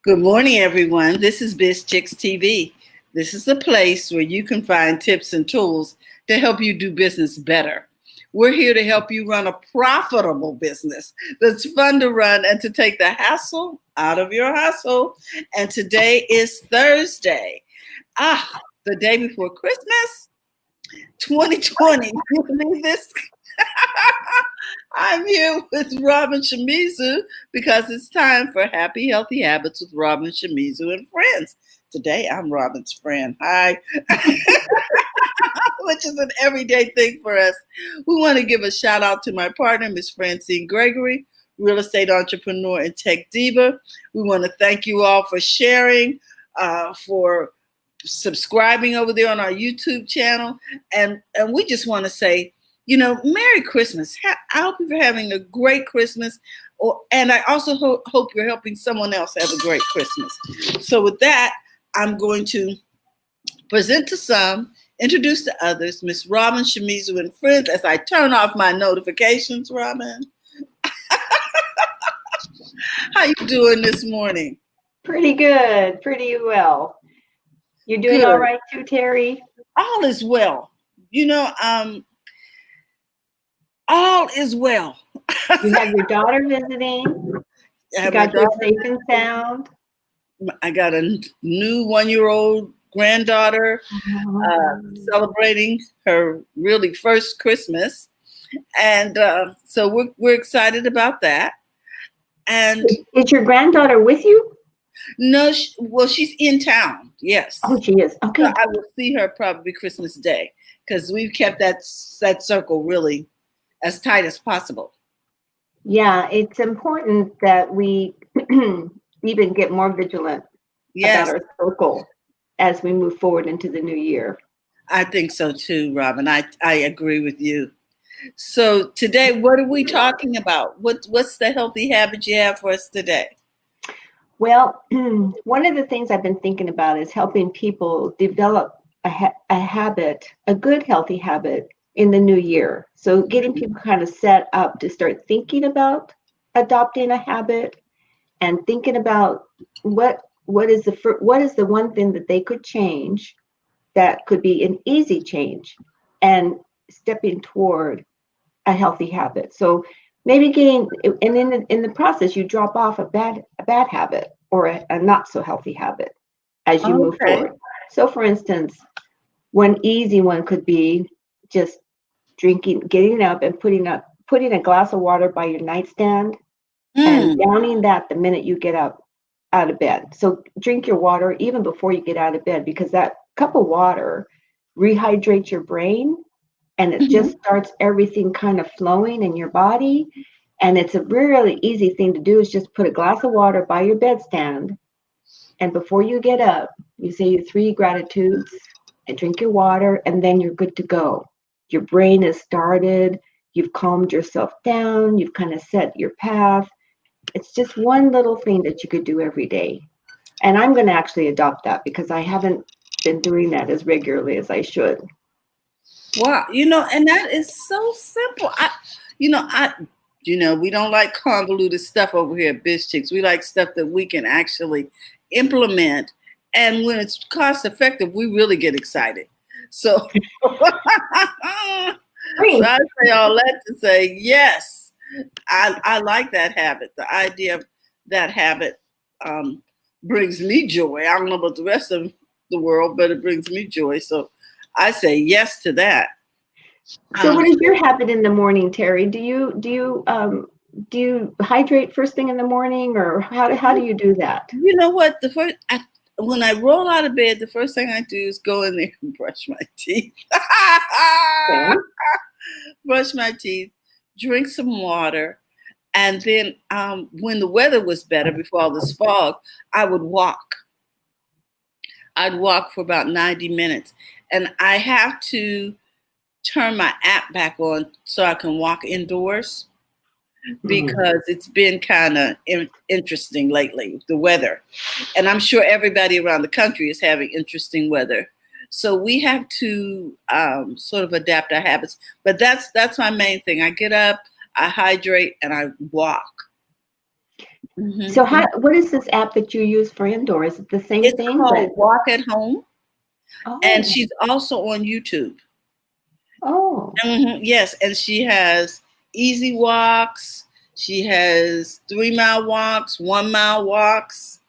Good morning, everyone. This is Biz Chicks TV. This is the place where you can find tips and tools to help you do business better. We're here to help you run a profitable business that's fun to run and to take the hassle out of your hustle. And today is Thursday. The day before Christmas, 2020. You believe this? I'm here with Robin Shimizu because it's time for Happy Healthy Habits with Robin Shimizu and friends. Today, I'm Robin's friend. Hi. Which is an everyday thing for us. We want to give a shout out to my partner, Miss Francine Gregory, real estate entrepreneur and tech diva. We want to thank you all for sharing, for subscribing over there on our YouTube channel. And we just want to say, Merry Christmas. I hope you're having a great Christmas. And I also hope you're helping someone else have a great Christmas. So with that, I'm going to present to some, introduce to others, Miss Robin Shimizu and friends as I turn off my notifications, Robin. How you doing this morning? Pretty good, pretty well. You doing Good. All right too, Terry? All is well. All is well. You have your daughter visiting. You got your safe and sound. I got a new 1-year-old granddaughter celebrating her really first Christmas, and so we're excited about that. And is your granddaughter with you? No, she's in town. Yes. Oh, she is. Okay. So I will see her probably Christmas Day because we've kept that circle really as tight as possible. Yeah, it's important that we even get more vigilant about our circle as we move forward into the new year. I think so too, Robin. I agree with you. So today, what are we talking about? What's the healthy habit you have for us today? Well, one of the things I've been thinking about is helping people develop a habit, a good healthy habit in the new year. So getting people kind of set up to start thinking about adopting a habit and thinking about what is the one thing that they could change that could be an easy change and stepping toward a healthy habit. So maybe in the process, you drop off a bad habit or a not so healthy habit as you move forward. So for instance, one easy one could be just getting up and putting a glass of water by your nightstand and downing that the minute you get up out of bed. So drink your water even before you get out of bed, because that cup of water rehydrates your brain and it just starts everything kind of flowing in your body. And it's a really easy thing to do, is just put a glass of water by your bedstand. And before you get up, you say your 3 gratitudes and drink your water, and then you're good to go. Your brain is started. You've calmed yourself down. You've kind of set your path. It's just one little thing that you could do every day. And I'm going to actually adopt that because I haven't been doing that as regularly as I should. Wow. And that is so simple. We don't like convoluted stuff over here at Biz Chicks. We like stuff that we can actually implement. And when it's cost effective, we really get excited. So, I say all that to say, yes, I like that habit. The idea of that habit brings me joy. I don't know about the rest of the world, but it brings me joy. So I say yes to that. So what is your habit in the morning, Terry? Do you hydrate first thing in the morning, or how do you do that? You know what? When I roll out of bed, the first thing I do is go in there and brush my teeth. Brush my teeth, drink some water, and then when the weather was better, before all this fog, I would walk. I'd walk for about 90 minutes, and I have to turn my app back on so I can walk indoors, because it's been kind of interesting lately, the weather. And I'm sure everybody around the country is having interesting weather. So we have to sort of adapt our habits. But that's my main thing. I get up, I hydrate, and I walk. So Mm-hmm. what is this app that you use for indoor? Is it the same It's thing? But called Walk at Home, and oh, she's also on YouTube. oh, Yes, and she has easy walks. She has 3 mile walks, 1 mile walks,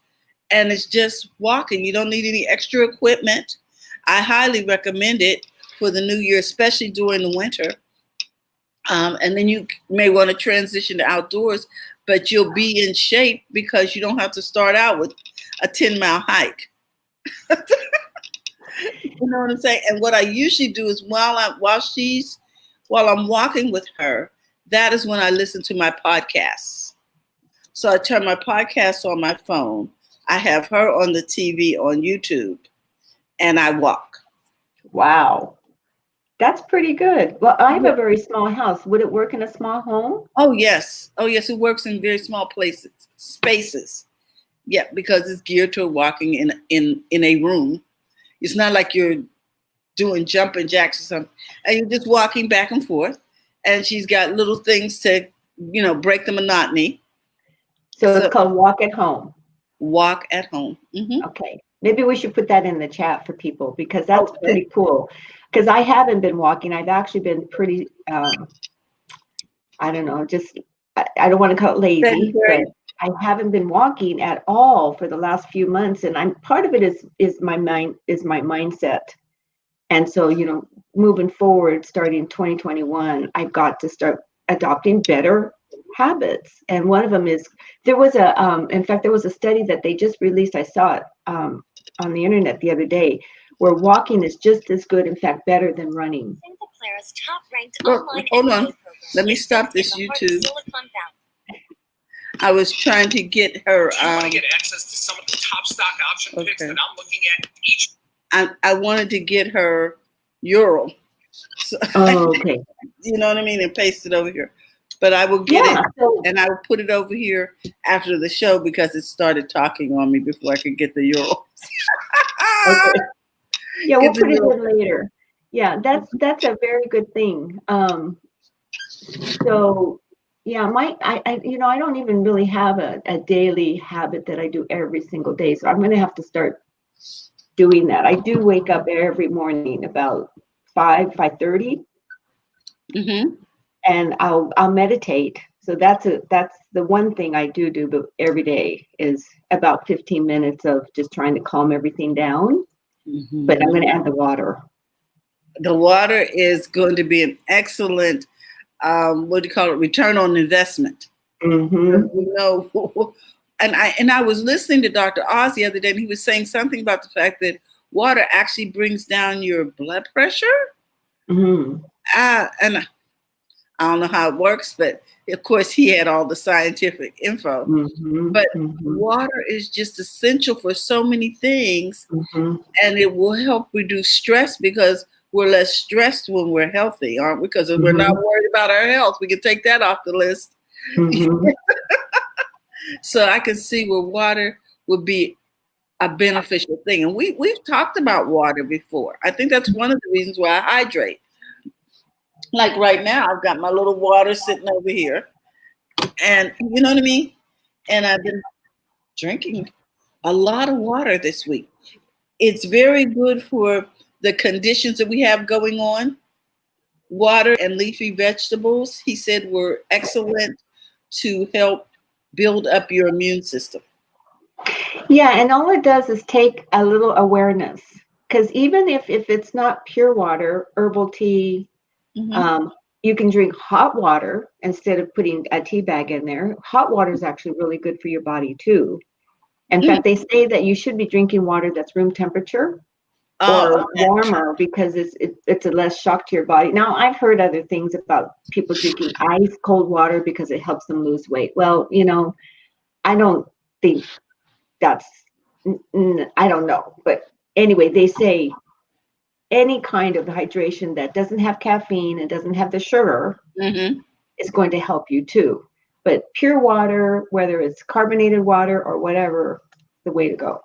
and it's just walking. You don't need any extra equipment. I highly recommend it for the new year, especially during the winter. And then you may want to transition to outdoors, but you'll be in shape because you don't have to start out with a 10 mile hike. You know what I'm saying? And what I usually do is while I'm walking with her, that is when I listen to my podcasts. So I turn my podcast on my phone. I have her on the TV on YouTube, and I walk. wow. That's pretty good. Well, I have a very small house. Would it work in a small home? Oh yes, oh yes. It works in very small places, spaces. Yeah, because it's geared to walking in a room. It's not like you're doing jumping jacks or something, and you're just walking back and forth. And she's got little things to, break the monotony. So it's So called Walk at Home. walk at home. Okay. Maybe we should put that in the chat for people because that's Okay, pretty cool. Because I haven't been walking. I've actually been pretty, I don't know, just, I don't want to call it lazy, but sedentary. I haven't been walking at all for the last few months. And I'm part of it is my mind, is my mindset. And so, moving forward, starting 2021, I've got to start adopting better habits. And one of them is in fact, there was a study that they just released. I saw it on the internet the other day, where walking is just as good, in fact, better than running. Look, hold on. Let me stop this YouTube. I was trying to get her. Do you want to get access to some of the top stock option picks that I'm looking at each? I wanted to get her URL. So, Oh, okay. you know what I mean, and paste it over here. But I will get Yeah. it, So, and I will put it over here after the show because it started talking on me before I could get the URL. okay. Yeah, we'll Get the put it URL. in later. Yeah, that's a very good thing. So yeah, I don't even really have a daily habit that I do every single day. So I'm gonna have to start doing that. I do wake up every morning about 5:30, Mm-hmm. and I'll meditate. So that's the one thing I do every day is about 15 minutes of just trying to calm everything down. But I'm Mm-hmm. gonna add the water. The water is going to be an excellent, what do you call it, return on investment. Mm-hmm. You know, and I was listening to Dr. Oz the other day, and he was saying something about the fact that water actually brings down your blood pressure. Mm-hmm. And I don't know how it works, but of course he had all the scientific info. Mm-hmm. But Mm-hmm. water is just essential for so many things, Mm-hmm. and it will help reduce stress because we're less stressed when we're healthy, aren't we? Because if we're not Mm-hmm. worried about our health, we can take that off the list. Mm-hmm. So I can see where water would be a beneficial thing. And we've talked about water before. I think that's one of the reasons why I hydrate. Like right now, I've got my little water sitting over here, and you know what I mean? And I've been drinking a lot of water this week. It's very good for the conditions that we have going on. Water and leafy vegetables, he said, were excellent to help build up your immune system. Yeah, and all it does is take a little awareness. Because even if it's not pure water, herbal tea, Hmm. um, you can drink hot water instead of putting a tea bag in there. Hot water is actually really good for your body too. In Mm. fact, they say that you should be drinking water that's room temperature Oh, or okay. warmer because it's a less shock to your body. Now, I've heard other things about people drinking ice cold water because it helps them lose weight. Well, I don't think that's I don't know, but anyway, they say any kind of hydration that doesn't have caffeine and doesn't have the sugar Hmm. is going to help you too. But pure water, whether it's carbonated water or whatever, the way to go.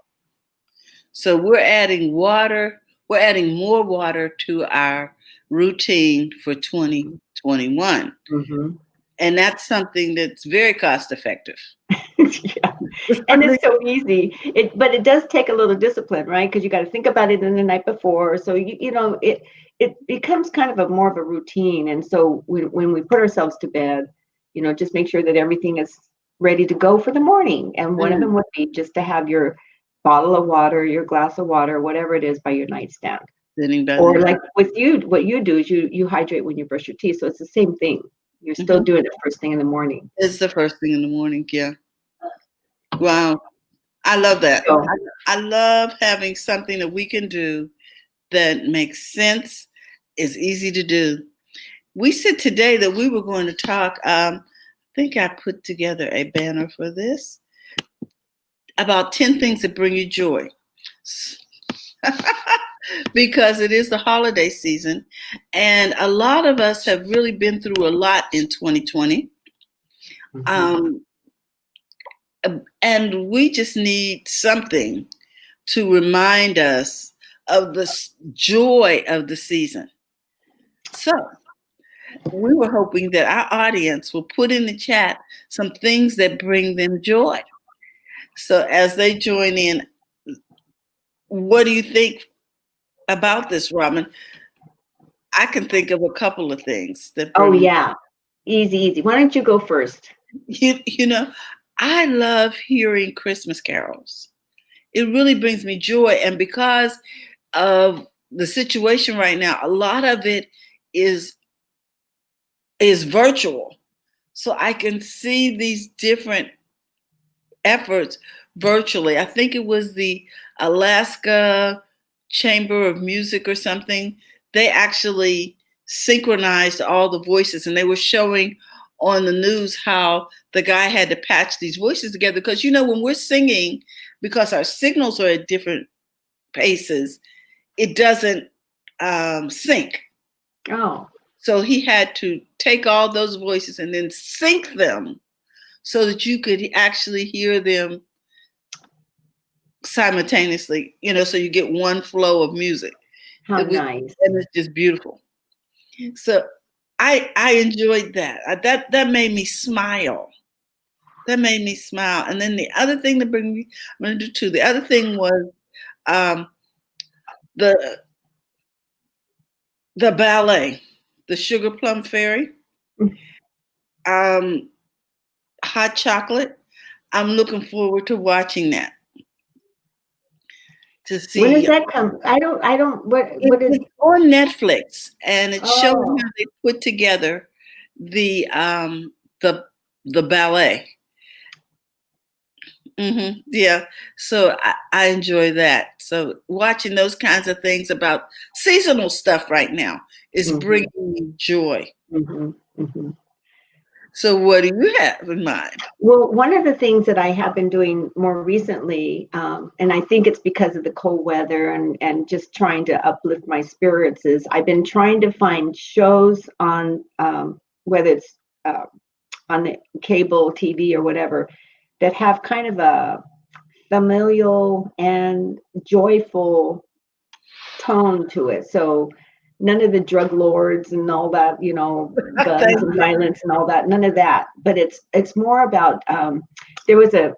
So we're adding water. We're adding more water to our routine for 2021. Mm-hmm. And that's something that's very cost effective. Yeah. And it's so easy. But it does take a little discipline, right? Because you got to think about it in the night before. So it becomes kind of a more of a routine. And so when we put ourselves to bed, just make sure that everything is ready to go for the morning. And one of them would be just to have your bottle of water, your glass of water, whatever it is, by your nightstand. Sitting down. Or like with you, what you do is you hydrate when you brush your teeth. So it's the same thing. You're still doing it first thing in the morning. It's the first thing in the morning. Yeah. Wow. I love that. So, I love having something that we can do that makes sense, is easy to do. We said today that we were going to talk, I think I put together a banner for this, about 10 things that bring you joy. Because it is the holiday season, and a lot of us have really been through a lot in 2020. And we just need something to remind us of the joy of the season. So we were hoping that our audience will put in the chat some things that bring them joy. So as they join in, what do you think about this, Robin? I can think of a couple of things that bring yeah. Easy. Why don't you go first? I love hearing Christmas carols. It really brings me joy. And because of the situation right now, a lot of it is virtual. So I can see these different efforts virtually. I think it was the Alaska Chamber of Music or something. They actually synchronized all the voices, and they were showing on the news how the guy had to patch these voices together. Because, when we're singing, because our signals are at different paces, it doesn't sync. Oh. So he had to take all those voices and then sync them so that you could actually hear them simultaneously, so you get one flow of music. How nice. And it's just beautiful. So I enjoyed that. That made me smile. That made me smile. And then the other thing that bring me, I'm going to do two. The other thing was the ballet, the Sugar Plum Fairy, Hot Chocolate. I'm looking forward to watching that. To see. When does that come? I don't. What is it's on Netflix, and it's showing how they put together the ballet. Yeah, so I enjoy that. So watching those kinds of things about seasonal stuff right now is bringing me joy. So what do you have in mind? Well, one of the things that I have been doing more recently, and I think it's because of the cold weather and just trying to uplift my spirits, is I've been trying to find shows on, whether it's on the cable TV or whatever, that have kind of a familial and joyful tone to it. So none of the drug lords and all that, guns and violence and all that, none of that. But it's more about, there was a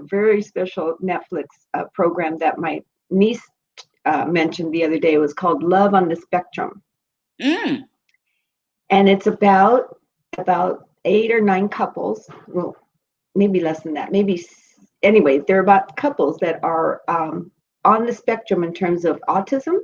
very special Netflix program that my niece mentioned the other day. It was called Love on the Spectrum. And it's about 8 or 9 couples, well, maybe less than that, anyway, they're about couples that are on the spectrum in terms of autism.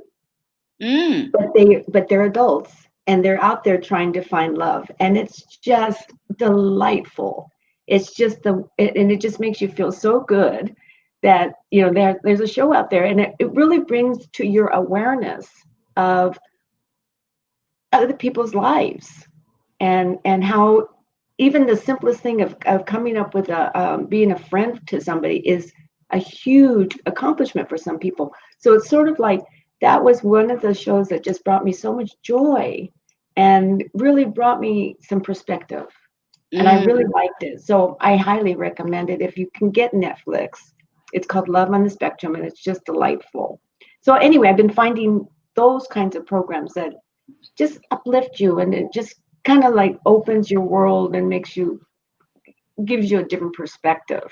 But they're adults and they're out there trying to find love, and it's just delightful. It's just and it just makes you feel so good that there's a show out there, and it really brings to your awareness of other people's lives and how even the simplest thing of coming up with being a friend to somebody is a huge accomplishment for some people. So it's sort of like, that was one of the shows that just brought me so much joy and really brought me some perspective. And I really liked it. So I highly recommend it if you can get Netflix. It's called Love on the Spectrum, and it's just delightful. So anyway, I've been finding those kinds of programs that just uplift you, and it just kind of like opens your world and gives you a different perspective.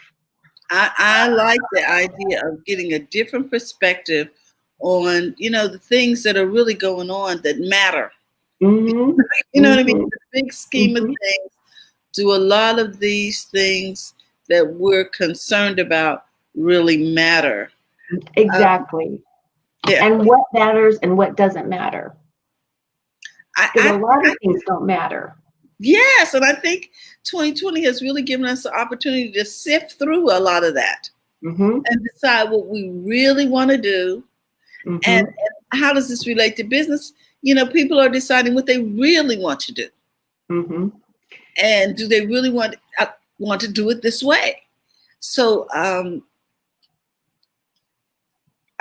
I like the idea of getting a different perspective on, the things that are really going on that matter. Mm-hmm. You know what I mean? Mm-hmm. The big scheme of Mm-hmm. things, do a lot of these things that we're concerned about really matter? Exactly. Yeah, And what matters and what doesn't matter. Because a I lot of things don't matter. yes, and I think 2020 has really given us the opportunity to sift through a lot of that Mm-hmm. and decide what we really want to do, Mm-hmm. and how does this relate to business. People are deciding what they really want to do, Mm-hmm. and do they really want to do it this way. So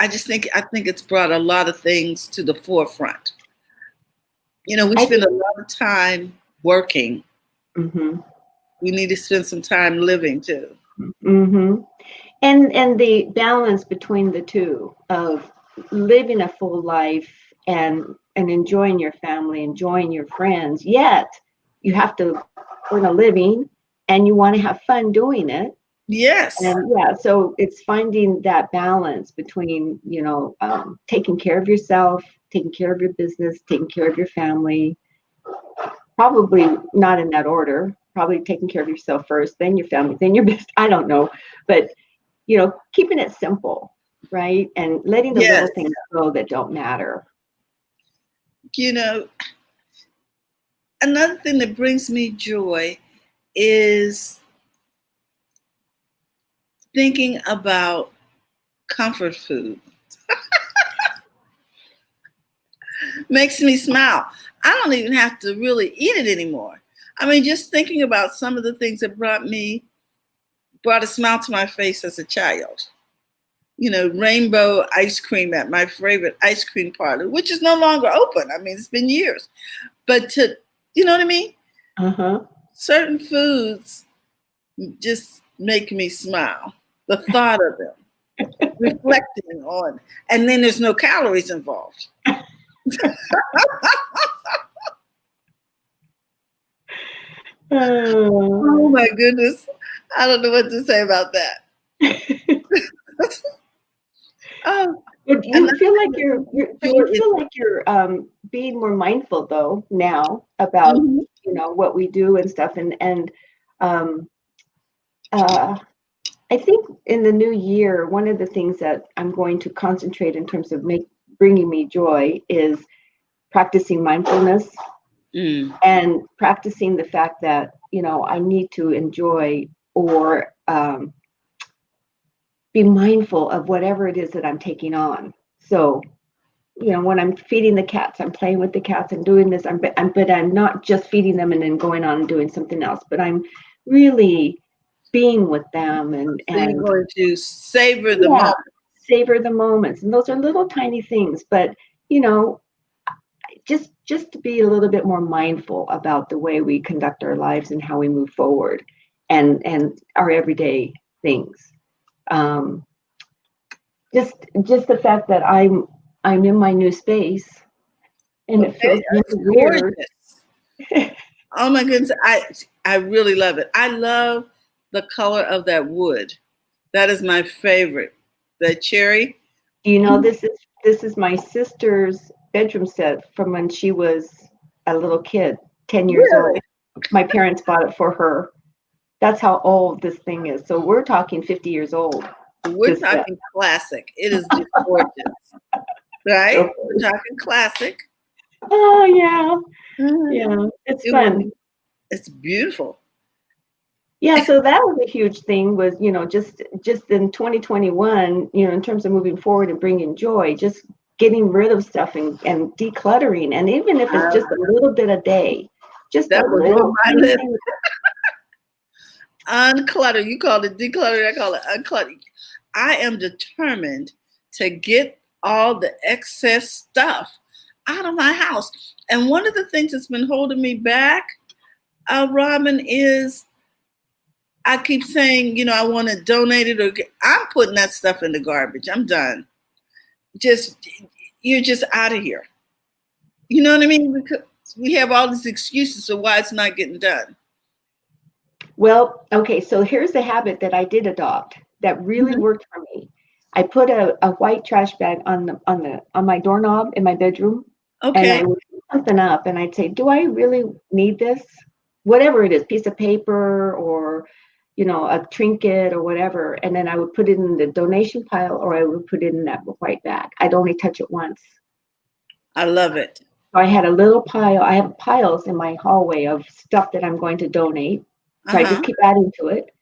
I think it's brought a lot of things to the forefront. We I spend think. a lot of time working. Mm-hmm. We need to spend some time living too. Mm-hmm. And the balance between the two of living a full life and enjoying your family, enjoying your friends, yet you have to earn a living and you want to have fun doing it. Yes. And yeah, so it's finding that balance between, taking care of yourself, taking care of your business, taking care of your family, probably not in that order, probably taking care of yourself first, then your family, then your business. I don't know. But keeping it simple, right? And letting the Yes. little things go that don't matter. You know, Another thing that brings me joy is thinking about comfort food. Makes me smile. I don't even have to really eat it anymore. I mean, just thinking about some of the things that brought a smile to my face as a child. Rainbow ice cream at my favorite ice cream parlor, which is no longer open. I mean, it's been years. But you know what I mean? Uh-huh. Certain foods just make me smile. The thought of them, reflecting on, and then there's no calories involved. Oh my goodness. I don't know what to say about that. Oh, But and you feel like you're being more mindful though now about Mhm. what we do and stuff, and um, uh, I think in the new year, one of the things that I'm going to concentrate in terms of bringing me joy is practicing mindfulness Mm. and practicing the fact that I need to enjoy or be mindful of whatever it is that I'm taking on. So when I'm feeding the cats, I'm playing with the cats and doing this. But I'm not just feeding them and then going on and doing something else. But I'm really being with them So you're and going to savor the yeah, moment. savor the moments. And those are little tiny things, but you know, just to be a little bit more mindful about the way we conduct our lives and how we move forward and our everyday things. Um, just the fact that I'm in my new space and it Okay, feels really it's weird. gorgeous. Oh my goodness, I really love it. I love the color of that wood. That is my favorite. The cherry. You know, this is my sister's bedroom set from when she was a little kid, 10 years Really? old. My parents bought it for her. That's how old this thing is. So we're talking 50 years old. We're This set. talking classic. It is just gorgeous, right? So, We're talking classic. oh yeah, Mhm. yeah, it's It will. fun. It's beautiful. Yeah, so that was a huge thing was, just in 2021, in terms of moving forward and bringing joy, just getting rid of stuff and decluttering. And even if it's just a little bit a day, just a That was on little my tiny list. thing. Unclutter. You call it declutter. I call it unclutter. I am determined to get all the excess stuff out of my house. And one of the things that's been holding me back, Robin, is I keep saying, I want to donate it, I'm putting that stuff in the garbage. I'm done. Just You're just out of here. You know what I mean? We have all these excuses of why it's not getting done. Well, okay, so here's a habit that I did adopt that really worked for me. I put a white trash bag on my doorknob in my bedroom, and Okay. I would put something up, and I'd say, "Do I really need this? Whatever it is, piece of paper or a trinket or whatever." And then I would put it in the donation pile, or I would put it in that white bag. I'd only touch it once. I love it. So I had a little pile. I have piles in my hallway of stuff that I'm going to donate. So I just keep adding to it.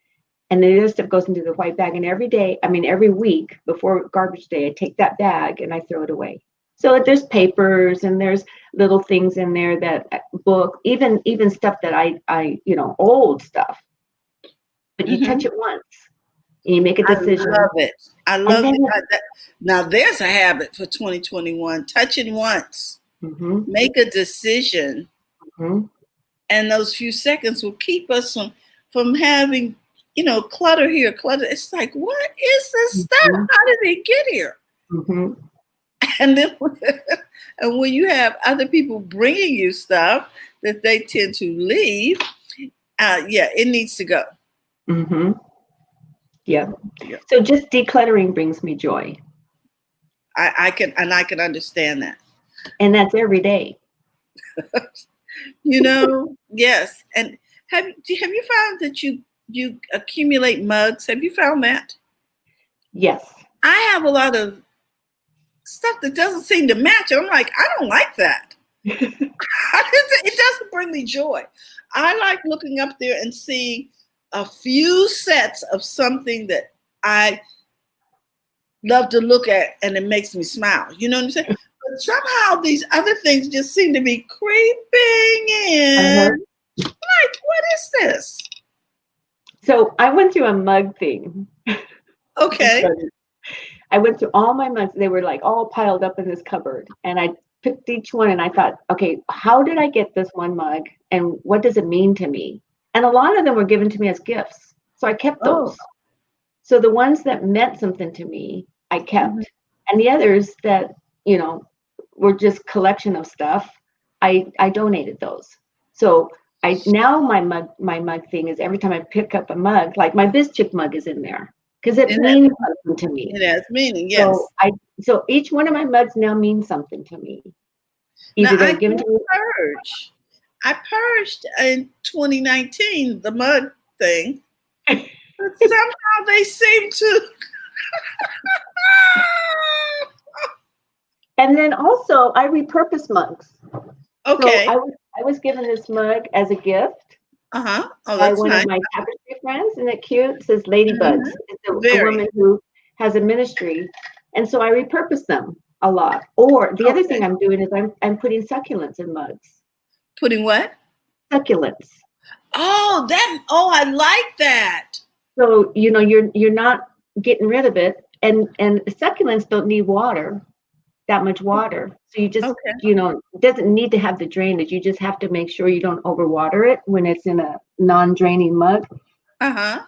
And then the other stuff goes into the white bag. And every week before garbage day, I take that bag and I throw it away. So there's papers and there's little things in there book, even stuff that I old stuff. But you touch it once and you make a decision. I love it. I love it. Now there's a habit for 2021. Touch it once. Make a decision. And those few seconds will keep us from having, clutter here, clutter. It's like, what is this stuff? How did it get here? And then, and when you have other people bringing you stuff that they tend to leave, it needs to go. Yeah. So just decluttering brings me joy. I can understand that. And that's every day. Yes. And have you found that you accumulate mugs? Have you found that? Yes. I have a lot of stuff that doesn't seem to match. I'm like, I don't like that. It doesn't bring me joy. I like looking up there and seeing a few sets of something that I love to look at, and it makes me smile. You know what I'm saying? But somehow these other things just seem to be creeping in. Like, what is this? So I went through a mug thing. Okay. I went through all my mugs. They were like all piled up in this cupboard. And I picked each one and I thought, okay, how did I get this one mug? And what does it mean to me? And a lot of them were given to me as gifts. So I kept those. So the ones that meant something to me, I kept. And the others that, were just collection of stuff, I donated those. So my mug thing is every time I pick up a mug, like my BizChick mug is in there because it means something to me. It has meaning, yes. So each one of my mugs now means something to me. Either they're given to me. I purged in 2019 the mug thing, but somehow they seem to. And then also I repurpose mugs. Okay. So I was given this mug as a gift. Oh, by that's one nice. of my tapestry friends. Isn't it cute? It says Ladybugs. It's a woman who has a ministry. And so I repurpose them a lot. Or the other thing I'm doing is I'm putting succulents in mugs. Putting what? Succulents. Oh, I like that. So, you're not getting rid of it. And succulents don't need that much water. So you just, it doesn't need to have the drainage. You just have to make sure you don't overwater it when it's in a non-draining mug. Yeah.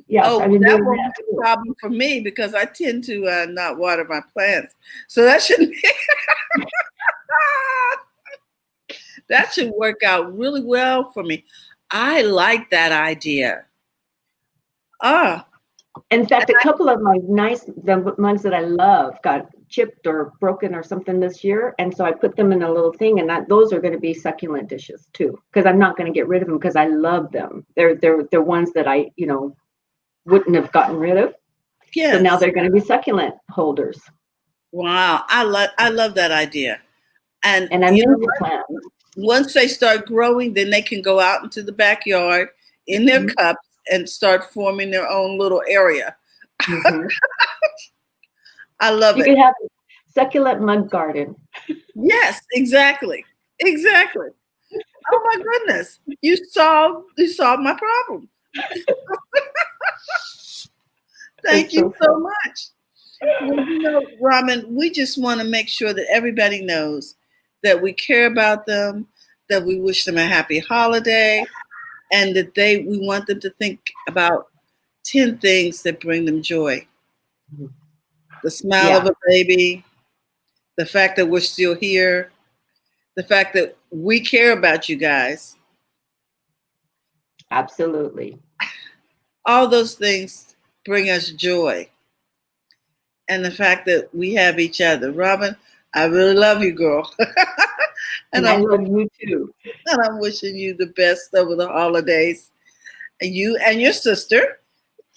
Yeah. Oh, so that won't be a problem for me because I tend to not water my plants. So that shouldn't be. That should work out really well for me. I like that idea. In fact, a couple of my the mugs that I love got chipped or broken or something this year, and so I put them in a little thing, and those are going to be succulent dishes too, because I'm not going to get rid of them because I love them. They're ones that I wouldn't have gotten rid of. Yes. So now they're going to be succulent holders. Wow, I love that idea, and I'm into plants. Once they start growing, then they can go out into the backyard in their cups and start forming their own little area. I love it. You could have a succulent mug garden. Yes, exactly. Oh my goodness. You solved my problem. Thank you so much. Well, Robin, we just want to make sure that everybody knows that we care about them, that we wish them a happy holiday, and that we want them to think about 10 things that bring them joy. The smile of a baby, the fact that we're still here, the fact that we care about you guys. Absolutely. All those things bring us joy. And the fact that we have each other. Robin, I really love you, girl. and And I I'm love you too. and I'm wishing you the best over the holidays. And you and your sister.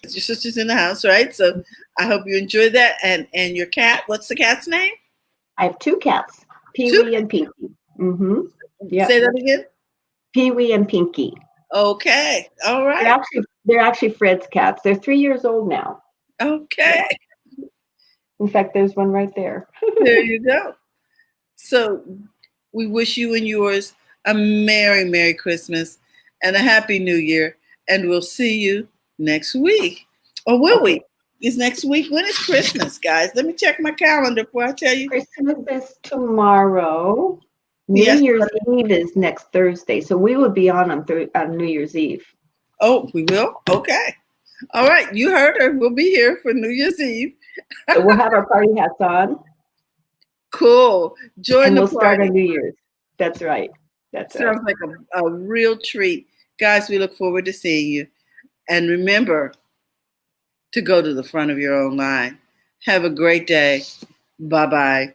Your sister's in the house, right? So I hope you enjoy that. And your cat, what's the cat's name? I have two cats, Two. Pee-wee and Pinky. Mm-hmm. Say Yep. that again. Pee-wee and Pinky. Okay. All They're right. actually Fred's cats. They're 3 years old now. Okay. Yeah. In fact, there's one right there. There you go. So we wish you and yours a Merry, Merry Christmas and a Happy New Year. And we'll see you next week. Or will Okay. we? Is next week? When is Christmas, guys? Let me check my calendar before I tell you. Christmas is tomorrow. New Yes. Year's Eve is next Thursday. So we will be on New Year's Eve. Oh, we will? Okay. All right. You heard her. We'll be here for New Year's Eve. So we'll have our party hats on. Cool. Join And the we'll start party. on New Year's. That's right. That's right. Sounds like a real treat. Guys, we look forward to seeing you. And remember to go to the front of your own line. Have a great day. Bye-bye.